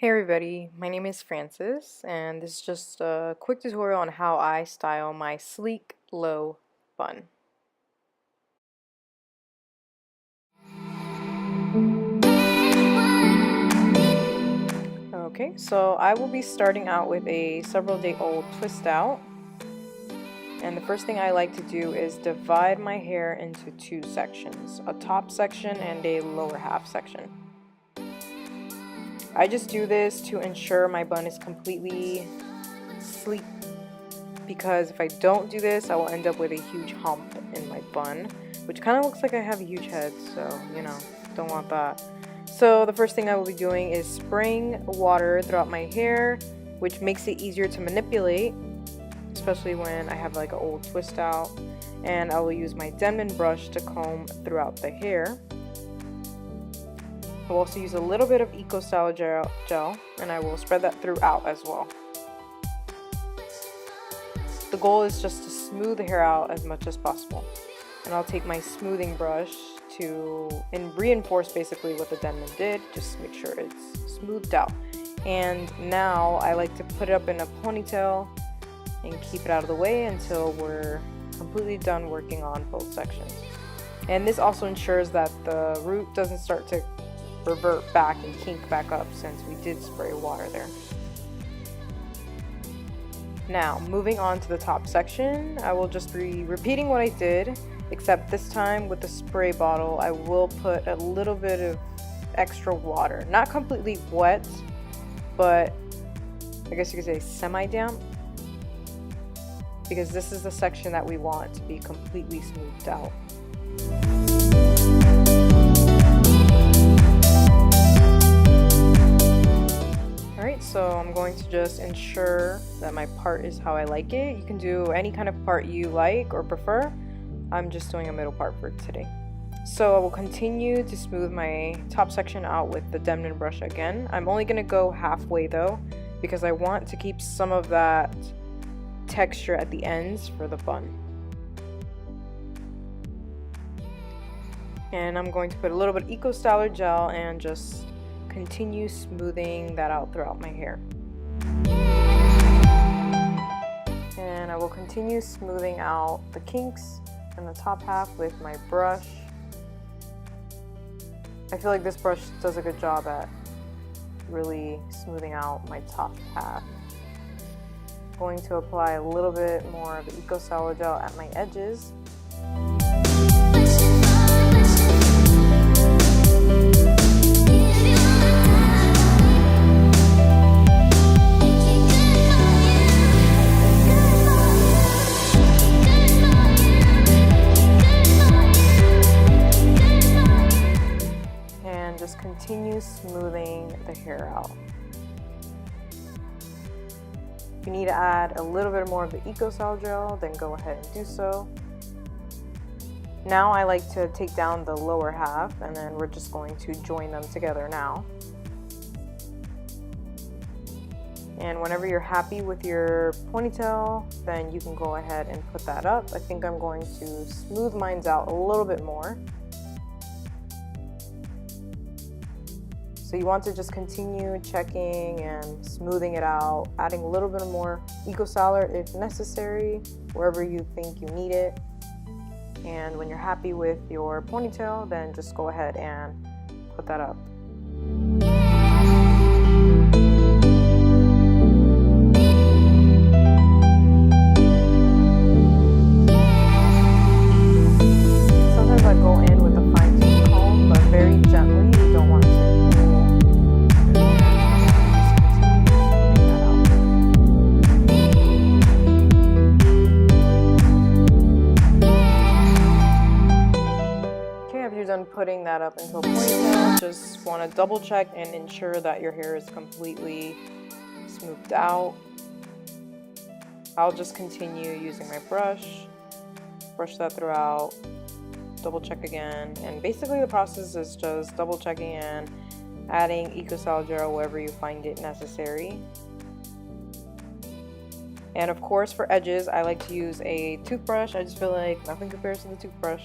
Hey everybody, my name is Francis, and this is just a quick tutorial on how I style my sleek low bun. Okay, so I will be starting out with a several day old twist out, and the first thing I like to do is divide my hair into two sections, a top section and a lower half section. I just do this to ensure my bun is completely sleek, because if I don't do this, I will end up with a huge hump in my bun, which kind of looks like I have a huge head, so, you know, don't want that. So the first thing I will be doing is spraying water throughout my hair, which makes it easier to manipulate, especially when I have like an old twist out. And I will use my Denman brush to comb throughout the hair. I'll also use a little bit of Ecostyler gel, and I will spread that throughout as well. The goal is just to smooth the hair out as much as possible. And I'll take my smoothing brush and reinforce basically what the Denman did, just make sure it's smoothed out. And now I like to put it up in a ponytail and keep it out of the way until we're completely done working on both sections. And this also ensures that the root doesn't start to revert back and kink back up, since we did spray water there. Now, moving on to the top section, I will just be repeating what I did, except this time with the spray bottle, I will put a little bit of extra water. Not completely wet, but I guess you could say semi-damp, because this is the section that we want to be completely smoothed out. So I'm going to just ensure that my part is how I like it. You can do any kind of part you like or prefer. I'm just doing a middle part for today. So I will continue to smooth my top section out with the Denman brush again. I'm only going to go halfway though, because I want to keep some of that texture at the ends for the bun. And I'm going to put a little bit of Ecostyler gel and just continue smoothing that out throughout my hair. And I will continue smoothing out the kinks in the top half with my brush. I feel like this brush does a good job at really smoothing out my top half. I'm going to apply a little bit more of the Ecostyler gel at my edges. Continue smoothing the hair out. If you need to add a little bit more of the Ecostyler gel, then go ahead and do so. Now I like to take down the lower half, and then we're just going to join them together now. And whenever you're happy with your ponytail, then you can go ahead and put that up. I think I'm going to smooth mine out a little bit more. So you want to just continue checking and smoothing it out, adding a little bit more Ecostyler if necessary, wherever you think you need it. And when you're happy with your ponytail, then just go ahead and put that up. Sometimes I go in with a fine-tooth comb, but very gently. You don't want to. Done putting that up into a ponytail, just want to double check and ensure that your hair is completely smoothed out. I'll just continue using my brush that throughout, double check again, and basically the process is just double checking and adding Ecostyler gel wherever you find it necessary. And of course, for edges, I like to use a toothbrush. I just feel like nothing compares to the toothbrush,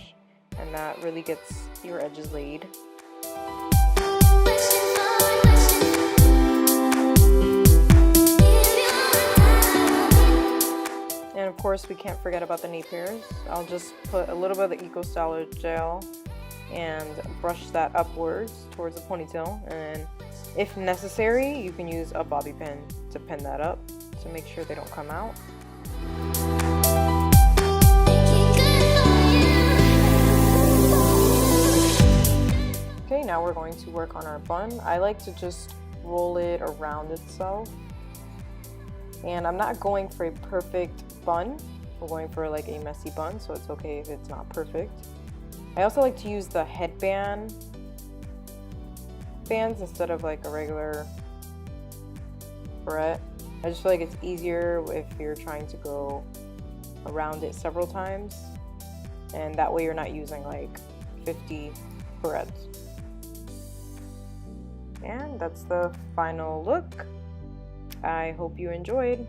and that really gets your edges laid. course, we can't forget about the nape hairs. I'll just put a little bit of the Ecostyler gel and brush that upwards towards the ponytail, and if necessary, you can use a bobby pin to pin that up to make sure they don't come out. Okay, now we're going to work on our bun. I like to just roll it around itself. And I'm not going for a perfect bun. We're going for like a messy bun, so it's okay if it's not perfect. I also like to use the headband bands instead of like a regular barrette. I just feel like it's easier if you're trying to go around it several times, and that way you're not using like 50 barrettes. And that's the final look. I hope you enjoyed.